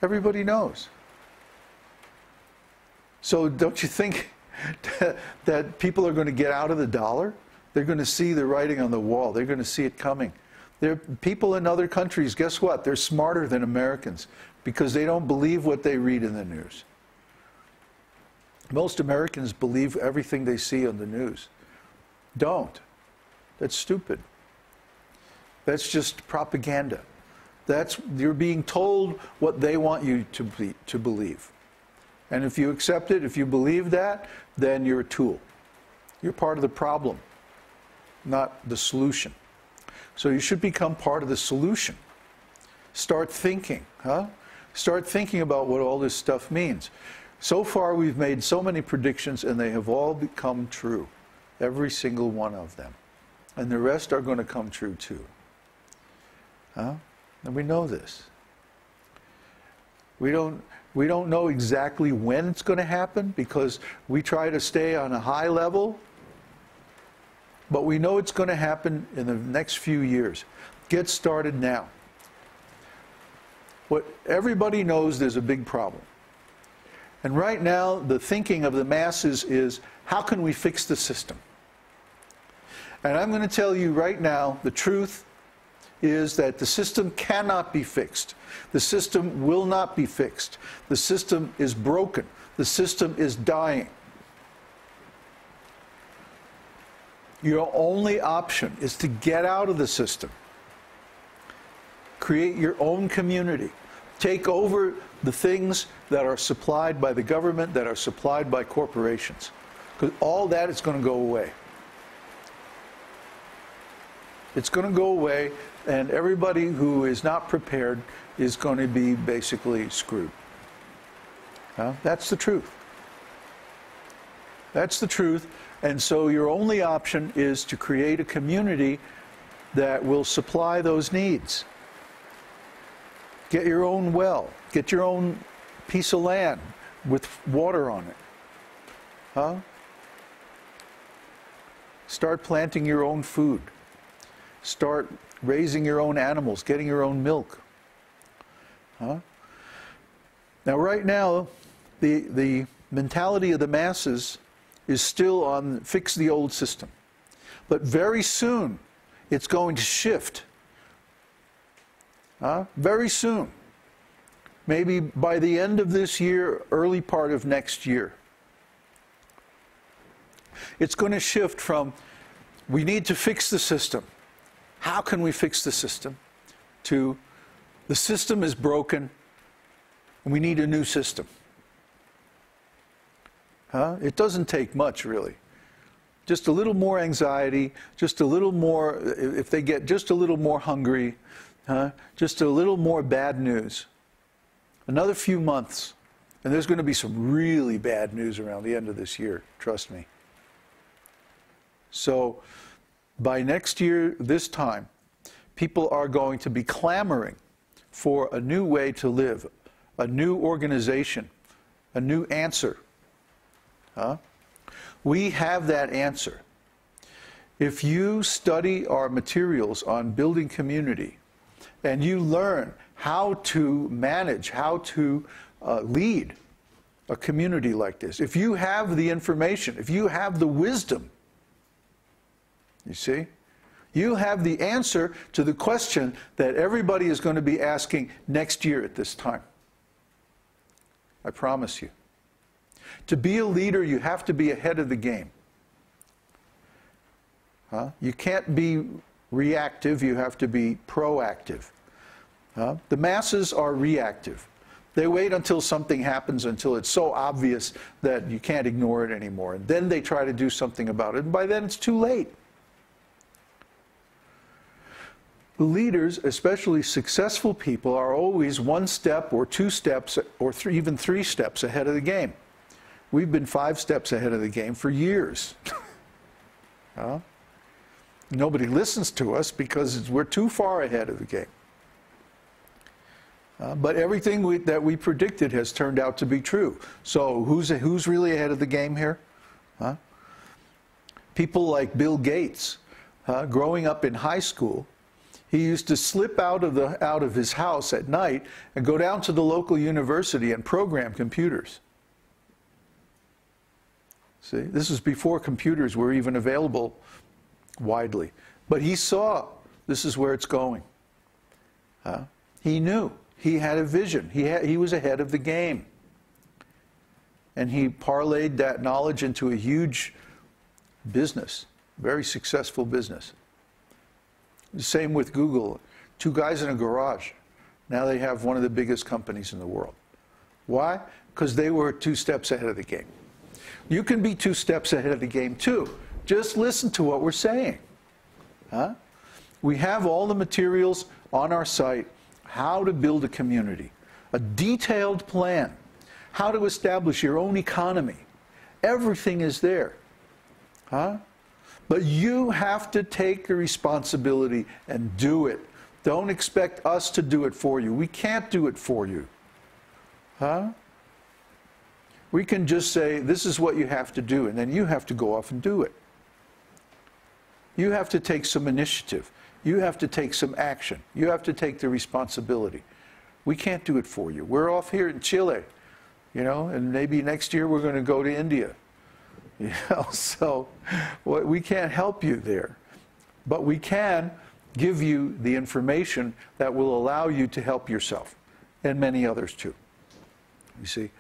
Everybody knows. So don't you think that people are going to get out of the dollar? They're going to see the writing on the wall. They're going to see it coming. People in other countries, guess what? They're smarter than Americans because they don't believe what they read in the news. Most Americans believe everything they see on the news. Don't. That's stupid. That's just propaganda. You're being told what they want you to believe. And if you accept it, if you believe that, then you're a tool. You're part of the problem, not the solution. So you should become part of the solution. Start thinking, huh? Start thinking about what all this stuff means. So far we've made so many predictions and they have all become true. Every single one of them. And the rest are going to come true too. Huh? And we know this. We don't know exactly when it's going to happen because we try to stay on a high level, but we know it's going to happen in the next few years. Get started now. What everybody knows, there's a big problem. And right now, the thinking of the masses is, how can we fix the system? And I'm going to tell you right now, the truth is that the system cannot be fixed. The system will not be fixed. The system is broken. The system is dying. Your only option is to get out of the system. Create your own community. Take over the things that are supplied by the government, that are supplied by corporations. Because all that is going to go away. It's going to go away, and everybody who is not prepared is going to be basically screwed. That's the truth. That's the truth. And so your only option is to create a community that will supply those needs. Get your own well. Get your own piece of land with water on it. Huh? Start planting your own food. Start raising your own animals, getting your own milk. Huh? Now, right now, the mentality of the masses is still on fix the old system. But very soon, it's going to shift. Very soon. Maybe by the end of this year, early part of next year. It's going to shift from, we need to fix the system. How can we fix the system? To, the system is broken, and we need a new system. It doesn't take much, really. Just a little more anxiety, just a little more, if they get just a little more hungry, just a little more bad news. Another few months, and there's going to be some really bad news around the end of this year, trust me. So, by next year, this time, people are going to be clamoring for a new way to live, a new organization, a new answer. We have that answer. If you study our materials on building community, and you learn how to manage, how to lead a community like this, if you have the information, if you have the wisdom, you see, you have the answer to the question that everybody is going to be asking next year at this time. I promise you. To be a leader, you have to be ahead of the game. You can't be reactive, you have to be proactive. The masses are reactive. They wait until something happens, until it's so obvious that you can't ignore it anymore. And then they try to do something about it, and by then it's too late. The leaders, especially successful people, are always one step or two steps or even three steps ahead of the game. We've been 5 steps ahead of the game for years. Nobody listens to us because we're too far ahead of the game. But everything that we predicted has turned out to be true. So who's really ahead of the game here? People like Bill Gates, growing up in high school, He used to slip out of his house at night and go down to the local university and program computers. See, this was before computers were even available widely. But he saw this is where it's going. He knew. He had a vision. He was ahead of the game. And he parlayed that knowledge into a huge business, very successful business. The same with Google. 2 guys in a garage. Now they have one of the biggest companies in the world. Why? Because they were 2 steps ahead of the game. You can be 2 steps ahead of the game too. Just listen to what we're saying. We have all the materials on our site, how to build a community, a detailed plan, how to establish your own economy. Everything is there. But you have to take the responsibility and do it. Don't expect us to do it for you. We can't do it for you. We can just say, this is what you have to do, and then you have to go off and do it. You have to take some initiative. You have to take some action. You have to take the responsibility. We can't do it for you. We're off here in Chile, you know, and maybe next year we're going to go to India. You know, so we can't help you there. But we can give you the information that will allow you to help yourself, and many others too. You see,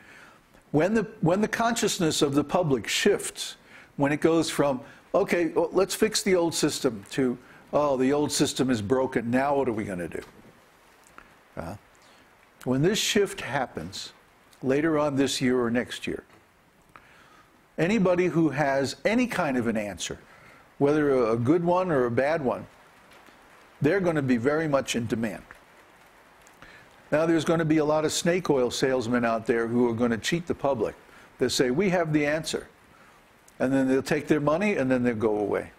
when the consciousness of the public shifts, when it goes from, okay, well, let's fix the old system, to, oh, the old system is broken, now what are we going to do? When this shift happens, later on this year or next year, anybody who has any kind of an answer, whether a good one or a bad one, they're going to be very much in demand. Now there's going to be a lot of snake oil salesmen out there who are going to cheat the public. They'll say, we have the answer. And then they'll take their money and then they'll go away.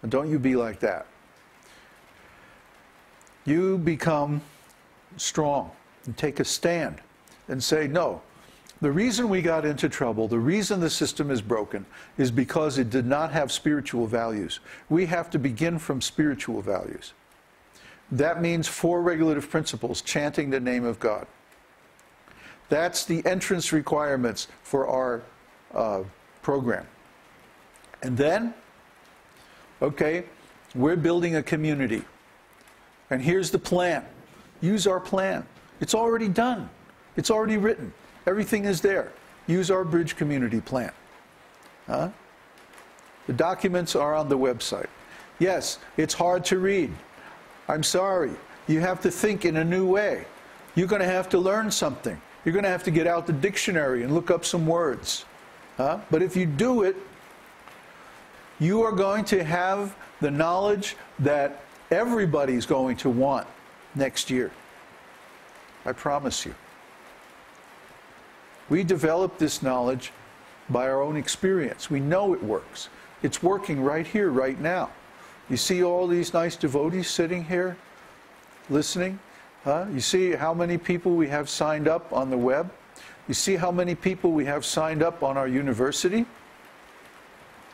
And don't you be like that. You become strong and take a stand and say, no, the reason we got into trouble, the reason the system is broken, is because it did not have spiritual values. We have to begin from spiritual values. That means 4 regulative principles, chanting the name of God. That's the entrance requirements for our program. And then, okay, we're building a community. And here's the plan. Use our plan. It's already done. It's already written. Everything is there. Use our bridge community plan. The documents are on the website. Yes, it's hard to read. I'm sorry. You have to think in a new way. You're going to have to learn something. You're going to have to get out the dictionary and look up some words. But if you do it, you are going to have the knowledge that everybody's going to want next year. I promise you. We develop this knowledge by our own experience. We know it works. It's working right here, right now. You see all these nice devotees sitting here, listening? You see how many people we have signed up on the web? You see how many people we have signed up on our university?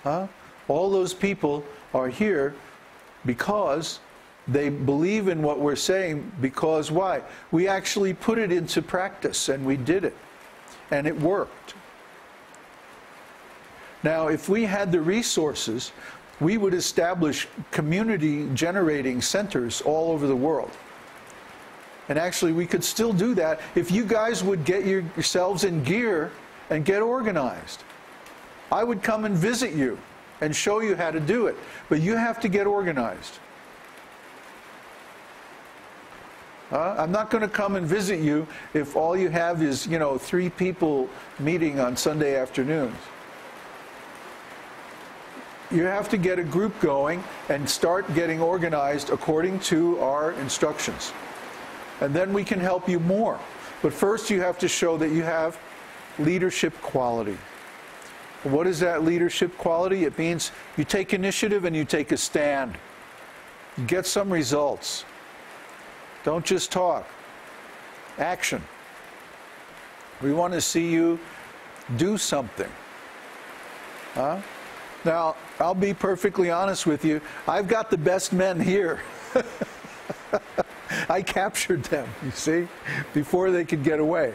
All those people are here because they believe in what we're saying, because why? We actually put it into practice and we did it. And it worked. Now, if we had the resources, we would establish community generating centers all over the world. And actually, we could still do that if you guys would get yourselves in gear and get organized. I would come and visit you and show you how to do it. But you have to get organized. I'm not going to come and visit you if all you have is, 3 people meeting on Sunday afternoons. You have to get a group going and start getting organized according to our instructions. And then we can help you more. But first you have to show that you have leadership quality. What is that leadership quality? It means you take initiative and you take a stand. You get some results. Don't just talk. Action. We want to see you do something. Now, I'll be perfectly honest with you. I've got the best men here. I captured them, you see, before they could get away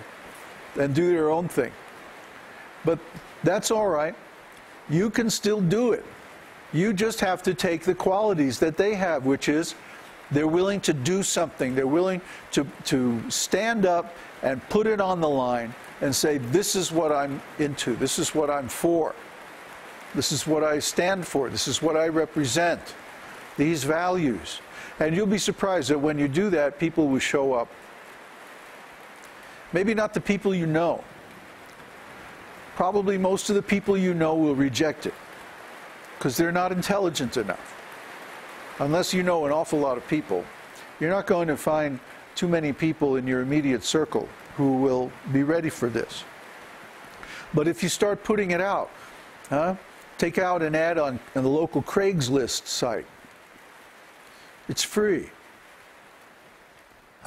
and do their own thing. But that's all right. You can still do it. You just have to take the qualities that they have, which is they're willing to do something. They're willing to stand up and put it on the line and say, this is what I'm into. This is what I'm for. This is what I stand for. This is what I represent. These values. And you'll be surprised that when you do that, people will show up. Maybe not the people you know. Probably most of the people you know will reject it because they're not intelligent enough. Unless you know an awful lot of people, you're not going to find too many people in your immediate circle who will be ready for this. But if you start putting it out, take out an ad on the local Craigslist site. It's free.